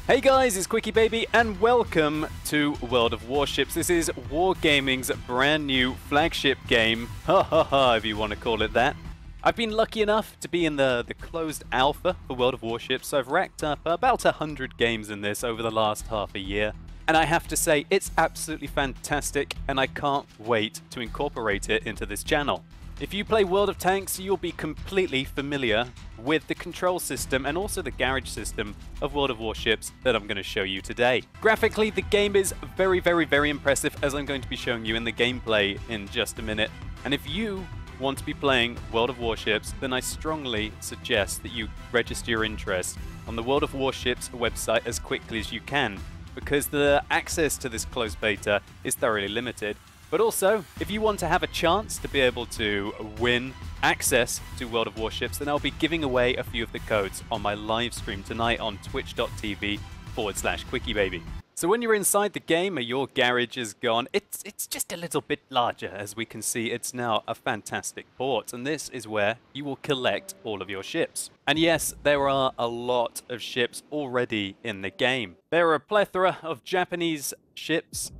Hey guys, it's QuickyBaby and welcome to World of Warships. This is Wargaming's brand new flagship game, ha ha ha if you want to call it that. I've been lucky enough to be in the closed alpha for World of Warships, so I've racked up about 100 games in this over the last half a year. And I have to say, it's absolutely fantastic and I can't wait to incorporate it into this channel. If you play World of Tanks, you'll be completely familiar with the control system and also the garage system of World of Warships that I'm going to show you today. Graphically, the game is very impressive, as I'm going to be showing you in the gameplay in just a minute. And if you want to be playing World of Warships, then I strongly suggest that you register your interest on the World of Warships website as quickly as you can, because the access to this closed beta is thoroughly limited. But also, if you want to have a chance to be able to win access to World of Warships, then I'll be giving away a few of the codes on my live stream tonight on twitch.tv/QuickyBaby. So when you're inside the game and your garage is gone, it's just a little bit larger. As we can see, it's now a fantastic port, and this is where you will collect all of your ships. And yes, there are a lot of ships already in the game. There are a plethora of Japanese ships,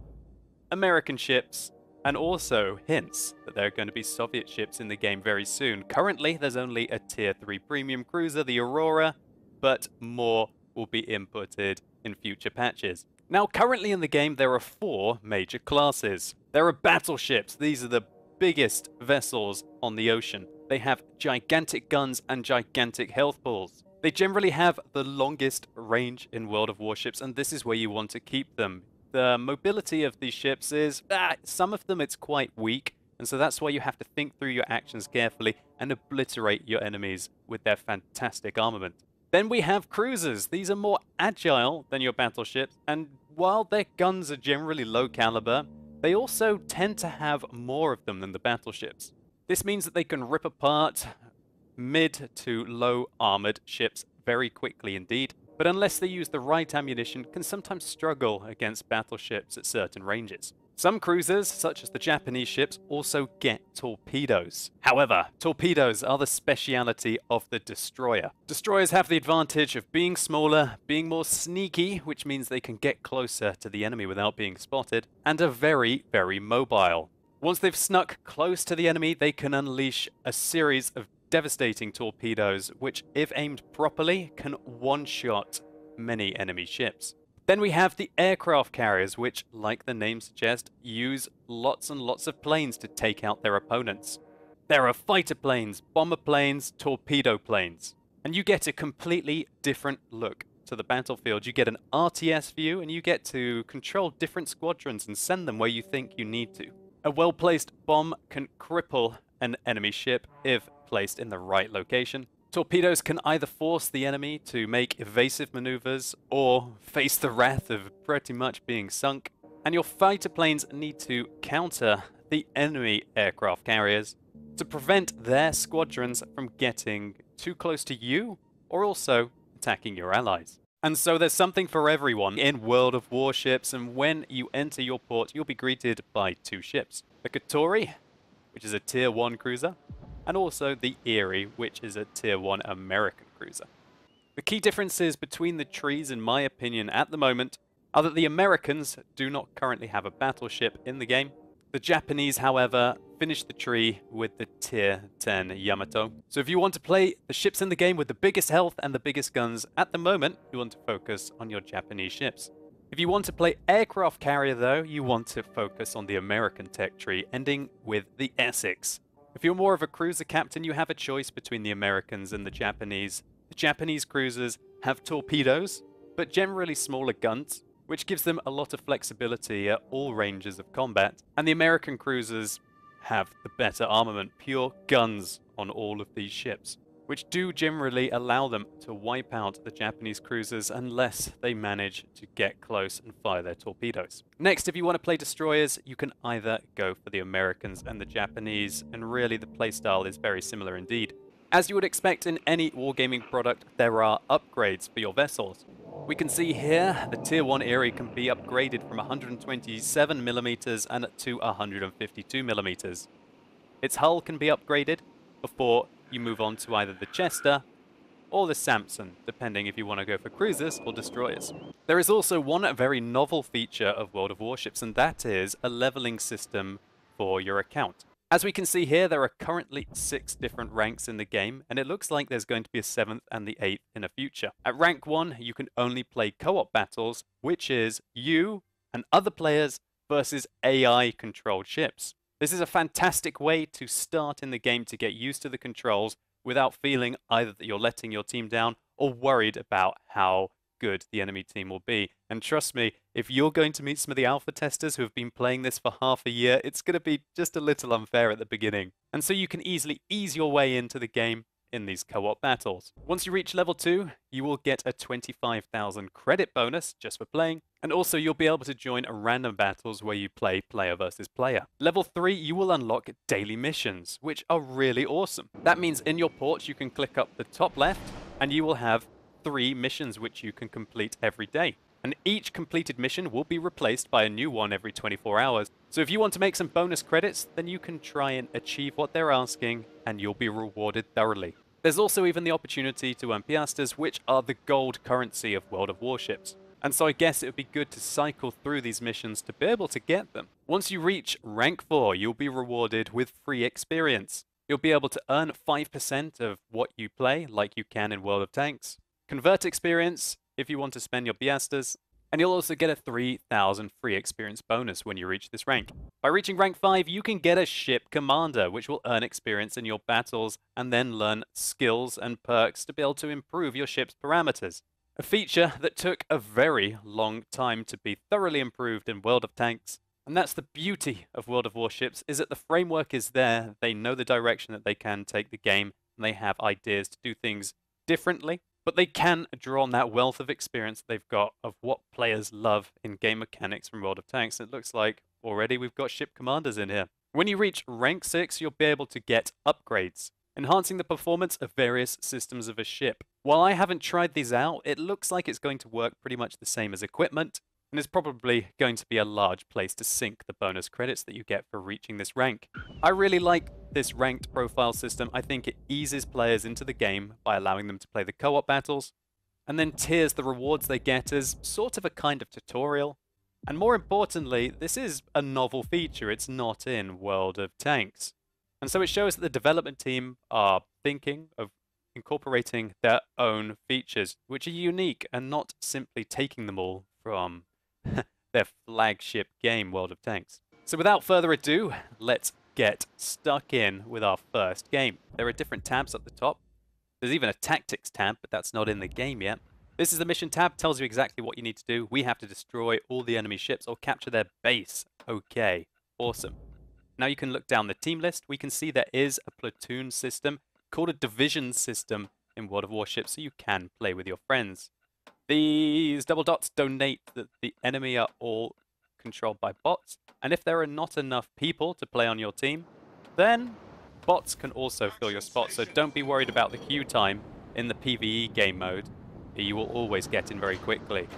American ships, and also hints that there are going to be Soviet ships in the game very soon. Currently, there's only a Tier 3 premium cruiser, the Aurora, but more will be inputted in future patches. Now, currently in the game, there are 4 major classes. There are battleships. These are the biggest vessels on the ocean. They have gigantic guns and gigantic health pools. They generally have the longest range in World of Warships, and this is where you want to keep them. The mobility of these ships is, some of them it's quite weak, and so that's why you have to think through your actions carefully and obliterate your enemies with their fantastic armament. Then we have cruisers. These are more agile than your battleships, and while their guns are generally low caliber, they also tend to have more of them than the battleships. This means that they can rip apart mid to low armored ships very quickly indeed. But unless they use the right ammunition, can sometimes struggle against battleships at certain ranges. Some cruisers, such as the Japanese ships, also get torpedoes. However, torpedoes are the speciality of the destroyer. Destroyers have the advantage of being smaller, being more sneaky, which means they can get closer to the enemy without being spotted, and are very mobile. Once they've snuck close to the enemy, they can unleash a series of devastating torpedoes, which, if aimed properly, can one-shot many enemy ships. Then we have the aircraft carriers, which, like the name suggests, use lots and lots of planes to take out their opponents. There are fighter planes, bomber planes, torpedo planes, and you get a completely different look to the battlefield. You get an RTS view, and you get to control different squadrons and send them where you think you need to. A well-placed bomb can cripple an enemy ship if placed in the right location. Torpedoes can either force the enemy to make evasive maneuvers or face the wrath of pretty much being sunk. And your fighter planes need to counter the enemy aircraft carriers to prevent their squadrons from getting too close to you or also attacking your allies. And so there's something for everyone in World of Warships, and when you enter your port, you'll be greeted by 2 ships. The Katori, which is a Tier 1 cruiser, and also the Erie, which is a Tier 1 American cruiser. The key differences between the trees, in my opinion, at the moment, are that the Americans do not currently have a battleship in the game. The Japanese, however, finished the tree with the Tier 10 Yamato. So if you want to play the ships in the game with the biggest health and the biggest guns, at the moment, you want to focus on your Japanese ships. If you want to play aircraft carrier, though, you want to focus on the American tech tree, ending with the Essex. If you're more of a cruiser captain, you have a choice between the Americans and the Japanese. The Japanese cruisers have torpedoes, but generally smaller guns, which gives them a lot of flexibility at all ranges of combat. And the American cruisers have the better armament, pure guns on all of these ships, which do generally allow them to wipe out the Japanese cruisers unless they manage to get close and fire their torpedoes. Next, if you want to play destroyers, you can either go for the Americans and the Japanese, and really the playstyle is very similar indeed. As you would expect in any wargaming product, there are upgrades for your vessels. We can see here the Tier 1 Erie can be upgraded from 127mm and to 152mm. Its hull can be upgraded before you move on to either the Chester or the Samson, depending if you want to go for cruisers or destroyers. There is also one very novel feature of World of Warships, and that is a leveling system for your account. As we can see here, there are currently 6 different ranks in the game, and it looks like there's going to be a 7th and the 8th in the future. At rank 1, you can only play co-op battles, which is you and other players versus AI-controlled ships. This is a fantastic way to start in the game to get used to the controls without feeling either that you're letting your team down or worried about how good the enemy team will be. And trust me, if you're going to meet some of the alpha testers who have been playing this for half a year, it's going to be just a little unfair at the beginning. And so you can easily ease your way into the game in these co-op battles. Once you reach level 2, you will get a 25,000 credit bonus just for playing, and also you'll be able to join random battles where you play player versus player. Level 3, you will unlock daily missions, which are really awesome. That means in your ports you can click up the top left, and you will have 3 missions which you can complete every day. And each completed mission will be replaced by a new one every 24 hours. So if you want to make some bonus credits, then you can try and achieve what they're asking, and you'll be rewarded thoroughly. There's also even the opportunity to earn piastres, which are the gold currency of World of Warships. And so I guess it would be good to cycle through these missions to be able to get them. Once you reach rank 4, you'll be rewarded with free experience. You'll be able to earn 5% of what you play, like you can in World of Tanks. Convert experience if you want to spend your piastres, and you'll also get a 3,000 free experience bonus when you reach this rank. By reaching rank 5, you can get a ship commander, which will earn experience in your battles and then learn skills and perks to be able to improve your ship's parameters. A feature that took a very long time to be thoroughly improved in World of Tanks. And that's the beauty of World of Warships, is that the framework is there, they know the direction that they can take the game, and they have ideas to do things differently. But they can draw on that wealth of experience they've got of what players love in game mechanics from World of Tanks. It looks like already we've got ship commanders in here. When you reach rank 6, you'll be able to get upgrades, enhancing the performance of various systems of a ship. While I haven't tried these out, it looks like it's going to work pretty much the same as equipment, and it's probably going to be a large place to sink the bonus credits that you get for reaching this rank. I really like this ranked profile system. I think it eases players into the game by allowing them to play the co-op battles, and then tiers the rewards they get as sort of a kind of tutorial. And more importantly, this is a novel feature. It's not in World of Tanks. And so it shows that the development team are thinking of incorporating their own features, which are unique and not simply taking them all from their flagship game, World of Tanks. So without further ado, let's get stuck in with our first game. There are different tabs at the top. There's even a tactics tab, but that's not in the game yet. This is the mission tab, tells you exactly what you need to do. We have to destroy all the enemy ships or capture their base. Okay, awesome. Now you can look down the team list. We can see there is a platoon system called a division system in World of Warships, so you can play with your friends. These double dots denote that the enemy are all controlled by bots, and if there are not enough people to play on your team, then bots can also fill your spot, so don't be worried about the queue time in the PvE game mode. You will always get in very quickly.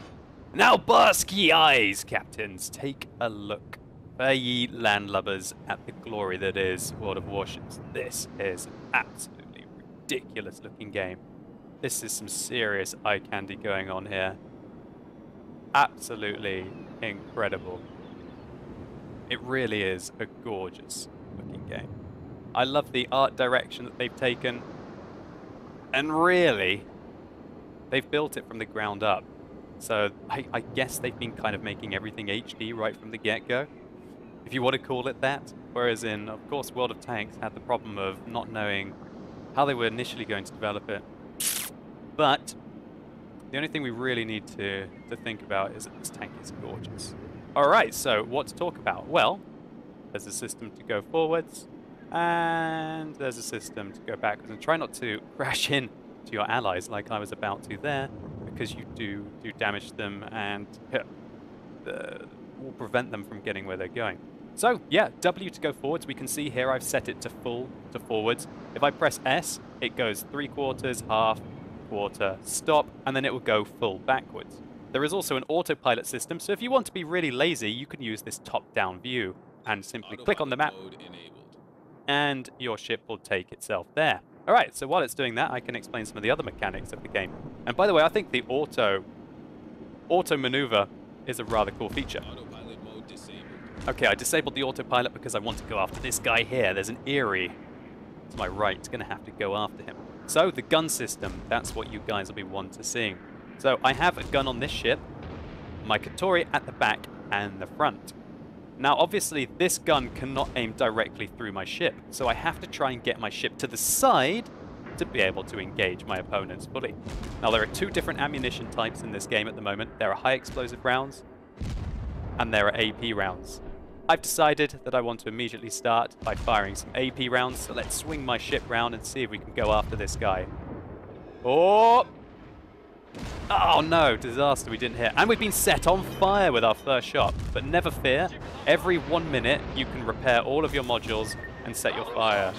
Now burst ye eyes, captains, take a look. Fare ye landlubbers at the glory that is World of Warships. This is an absolutely ridiculous looking game. This is some serious eye candy going on here. Absolutely incredible. It really is a gorgeous looking game. I love the art direction that they've taken. And really, they've built it from the ground up. So I guess they've been kind of making everything HD right from the get-go, if you want to call it that. Whereas in, of course, World of Tanks had the problem of not knowing how they were initially going to develop it. But the only thing we really need to think about is that this tank is gorgeous. Alright, so what to talk about? Well, there's a system to go forwards, and there's a system to go backwards. And try not to crash in to your allies like I was about to there, because you do damage them and will prevent them from getting where they're going. So, yeah, W to go forwards. We can see here I've set it to full, to forwards. If I press S, it goes 3/4, half, quarter, stop, and then it will go full backwards. There is also an autopilot system, so if you want to be really lazy, you can use this top-down view and simply click on the map, and your ship will take itself there. Alright, so while it's doing that, I can explain some of the other mechanics of the game. And by the way, I think the auto maneuver is a rather cool feature. Autopilot mode disabled. Okay, I disabled the autopilot because I want to go after this guy here. There's an Eerie to my right. It's going to have to go after him. So, the gun system, that's what you guys will be wanting to see. So, I have a gun on this ship, my Katori at the back and the front. Now, obviously, this gun cannot aim directly through my ship, so I have to try and get my ship to the side to be able to engage my opponents fully. Now, there are two different ammunition types in this game at the moment. There are high explosive rounds, and there are AP rounds. I've decided that I want to immediately start by firing some AP rounds, so let's swing my ship round and see if we can go after this guy. Oh! Oh no, disaster, we didn't hit. And we've been set on fire with our first shot. But never fear, every 1 minute you can repair all of your modules and set your fire.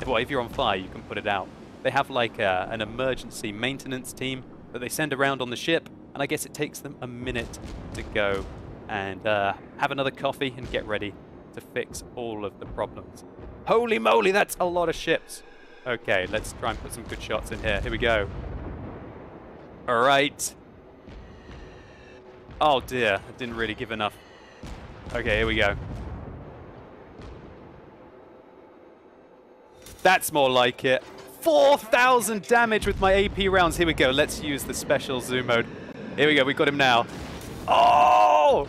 Well, if you're on fire, you can put it out. They have like an emergency maintenance team that they send around on the ship, and I guess it takes them a minute to go and have another coffee and get ready to fix all of the problems. Holy moly, that's a lot of ships. Okay, let's try and put some good shots in here. Here we go. All right. Oh dear, I didn't really give enough. Okay, here we go. That's more like it. 4,000 damage with my AP rounds. Here we go. Let's use the special zoom mode. Here we go. We got him now. Oh!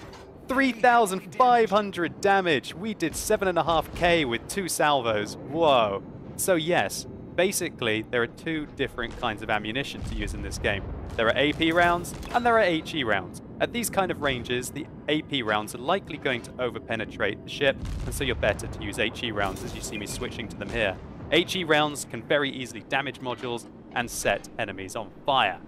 3,500 damage. We did 7.5k with 2 salvos. Whoa. So yes, basically there are 2 different kinds of ammunition to use in this game. There are AP rounds and there are HE rounds. At these kind of ranges, the AP rounds are likely going to over-penetrate the ship, and so you're better to use HE rounds, as you see me switching to them here. HE rounds can very easily damage modules and set enemies on fire.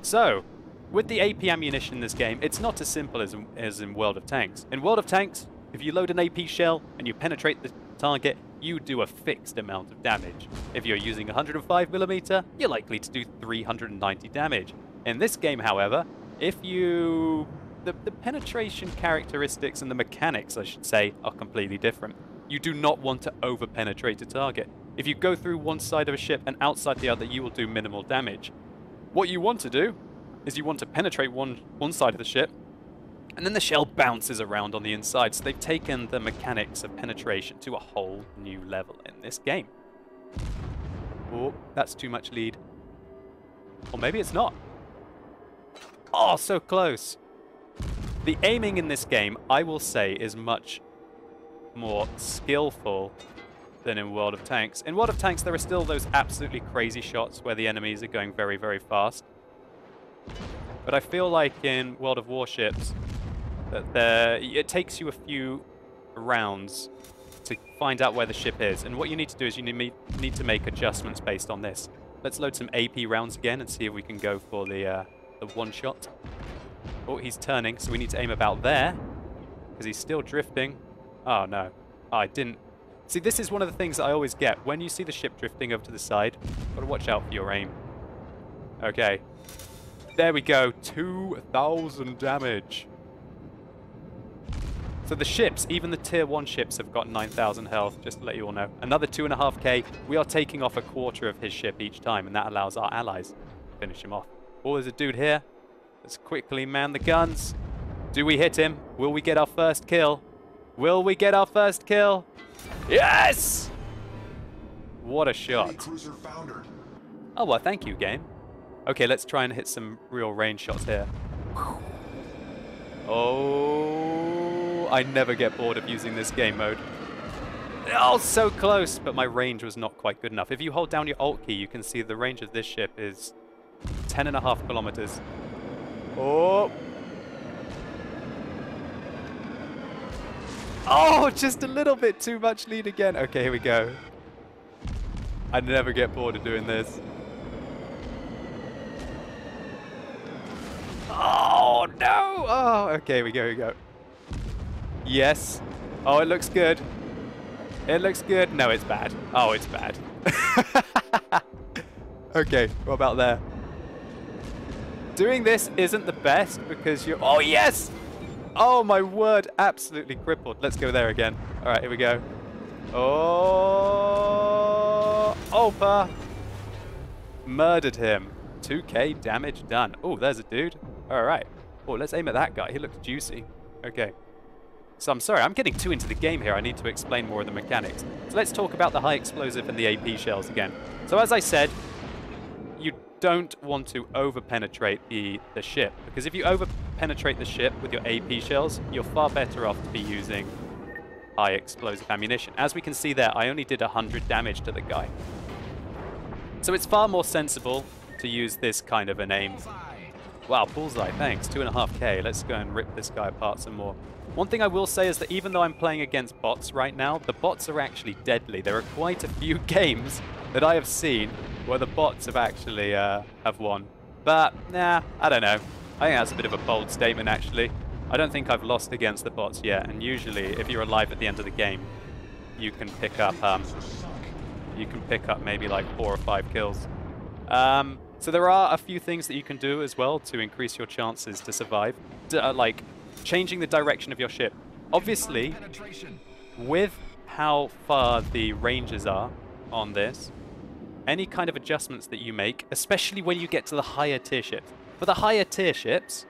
So, with the AP ammunition in this game, it's not as simple as in World of Tanks. In World of Tanks, if you load an AP shell and you penetrate the target, you do a fixed amount of damage. If you're using 105mm, you're likely to do 390 damage. In this game, however, if you... The penetration characteristics and the mechanics, I should say, are completely different. You do not want to over-penetrate a target. If you go through one side of a ship and outside the other, you will do minimal damage. What you want to do is you want to penetrate one side of the ship, and then the shell bounces around on the inside. So they've taken the mechanics of penetration to a whole new level in this game. Oh, that's too much lead. Or maybe it's not. Oh, so close. The aiming in this game, I will say, is much more skillful than in World of Tanks. In World of Tanks, there are still those absolutely crazy shots where the enemies are going very, very fast. But I feel like in World of Warships, that it takes you a few rounds to find out where the ship is. And what you need to do is you need to make adjustments based on this. Let's load some AP rounds again and see if we can go for the one shot. Oh, he's turning, so we need to aim about there, because he's still drifting. Oh, no. Oh, I didn't. See, this is one of the things that I always get. When you see the ship drifting over to the side, you've got to watch out for your aim. Okay. There we go. 2,000 damage. So the ships, even the tier 1 ships, have got 9,000 health, just to let you all know. Another 2.5k. We are taking off a quarter of his ship each time, and that allows our allies to finish him off. Oh, there's a dude here. Let's quickly man the guns. Do we hit him? Will we get our first kill? Will we get our first kill? Yes! What a shot. Cruiser foundered. Oh, well, thank you, game. Okay, let's try and hit some real range shots here. Oh, I never get bored of using this game mode. Oh, so close, but my range was not quite good enough. If you hold down your Alt key, you can see the range of this ship is 10.5 kilometers. Oh. Oh, just a little bit too much lead again. Okay, here we go. I never get bored of doing this. Oh, no. Oh, okay, here we go, here we go. Yes. Oh, it looks good. It looks good. No, it's bad. Oh, it's bad. Okay, what about there? Doing this isn't the best because you're... Oh, yes! Oh, my word. Absolutely crippled. Let's go there again. All right, here we go. Oh... Oh, Opa! Murdered him. 2k damage done. Oh, there's a dude. Alright. Oh, let's aim at that guy. He looks juicy. Okay. So I'm sorry, I'm getting too into the game here. I need to explain more of the mechanics. So let's talk about the high explosive and the AP shells again. So as I said, you don't want to over-penetrate the ship. Because if you over-penetrate the ship with your AP shells, you're far better off to be using high explosive ammunition. As we can see there, I only did 100 damage to the guy. So it's far more sensible to use this kind of an aim. Wow, bullseye, thanks. 2.5k. Let's go and rip this guy apart some more. One thing I will say is that even though I'm playing against bots right now, the bots are actually deadly. There are quite a few games that I have seen where the bots have actually have won. But, nah, I don't know. I think that's a bit of a bold statement, actually. I don't think I've lost against the bots yet, and usually, if you're alive at the end of the game, you can pick up maybe like 4 or 5 kills. So there are a few things that you can do as well to increase your chances to survive, like changing the direction of your ship. Obviously, with how far the ranges are on this, any kind of adjustments that you make, especially when you get to the higher tier ships. For the higher tier ships,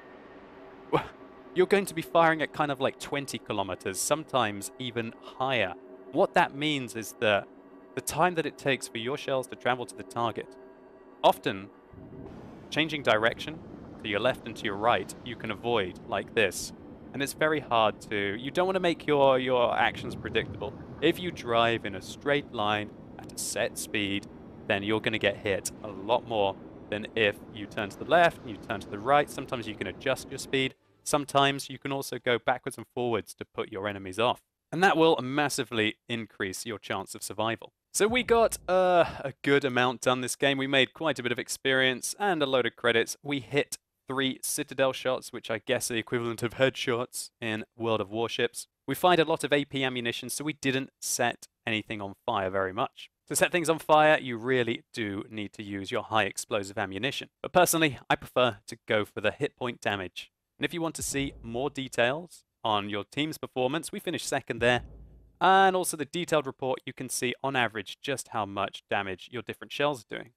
you're going to be firing at kind of like 20 kilometers, sometimes even higher. What that means is that the time that it takes for your shells to travel to the target, often changing direction to your left and to your right, you can avoid like this. And it's very hard to... You don't want to make your actions predictable. If you drive in a straight line at a set speed, then you're going to get hit a lot more than if you turn to the left and you turn to the right. Sometimes you can adjust your speed. Sometimes you can also go backwards and forwards to put your enemies off. And that will massively increase your chance of survival. So we got a good amount done this game. We made quite a bit of experience and a load of credits. We hit 3 Citadel shots, which I guess are the equivalent of headshots in World of Warships. We fired a lot of AP ammunition, so we didn't set anything on fire very much. To set things on fire, you really do need to use your high explosive ammunition. But personally, I prefer to go for the hit point damage. And if you want to see more details on your team's performance, we finished second there. And also the detailed report, you can see on average just how much damage your different shells are doing.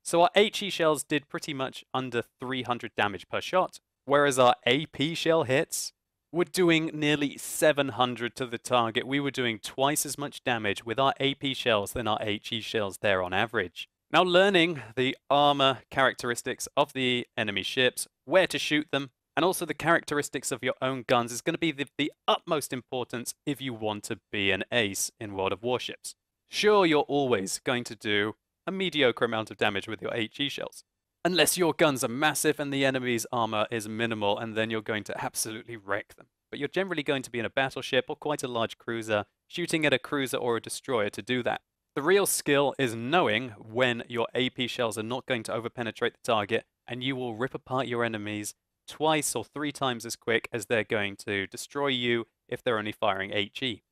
So our HE shells did pretty much under 300 damage per shot, whereas our AP shell hits were doing nearly 700 to the target. We were doing twice as much damage with our AP shells than our HE shells there on average. Now, learning the armor characteristics of the enemy ships, where to shoot them, and also the characteristics of your own guns is going to be the utmost importance if you want to be an ace in World of Warships. Sure, you're always going to do a mediocre amount of damage with your HE shells, unless your guns are massive and the enemy's armor is minimal, and then you're going to absolutely wreck them. But you're generally going to be in a battleship or quite a large cruiser, shooting at a cruiser or a destroyer to do that. The real skill is knowing when your AP shells are not going to overpenetrate the target, and you will rip apart your enemies twice or 3 times as quick as they're going to destroy you if they're only firing HE.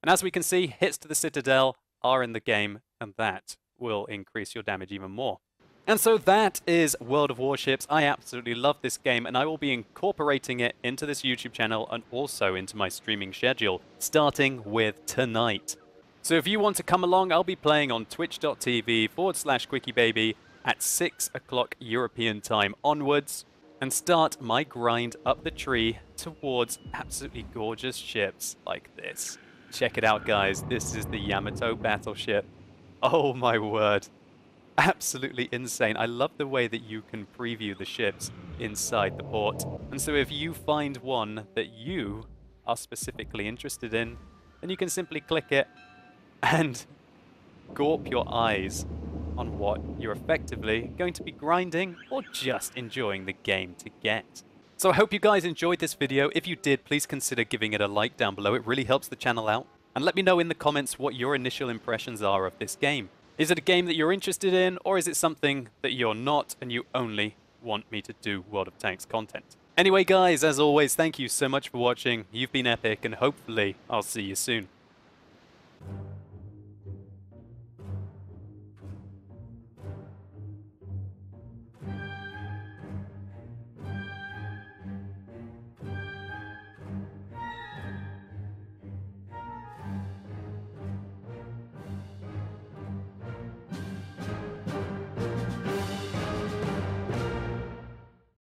And as we can see, hits to the Citadel are in the game, and that will increase your damage even more. And so that is World of Warships. I absolutely love this game, and I will be incorporating it into this YouTube channel and also into my streaming schedule, starting with tonight. So if you want to come along, I'll be playing on twitch.tv/QuickyBaby at 6 o'clock European time onwards, and start my grind up the tree towards absolutely gorgeous ships like this. Check it out, guys. This is the Yamato battleship. Oh my word. Absolutely insane. I love the way that you can preview the ships inside the port. And so if you find one that you are specifically interested in, then you can simply click it and gawp your eyes on what you're effectively going to be grinding or just enjoying the game to get. So I hope you guys enjoyed this video. If you did, please consider giving it a like down below. It really helps the channel out. And let me know in the comments what your initial impressions are of this game. Is it a game that you're interested in, or is it something that you're not and you only want me to do World of Tanks content? Anyway guys, as always, thank you so much for watching. You've been epic, and hopefully I'll see you soon.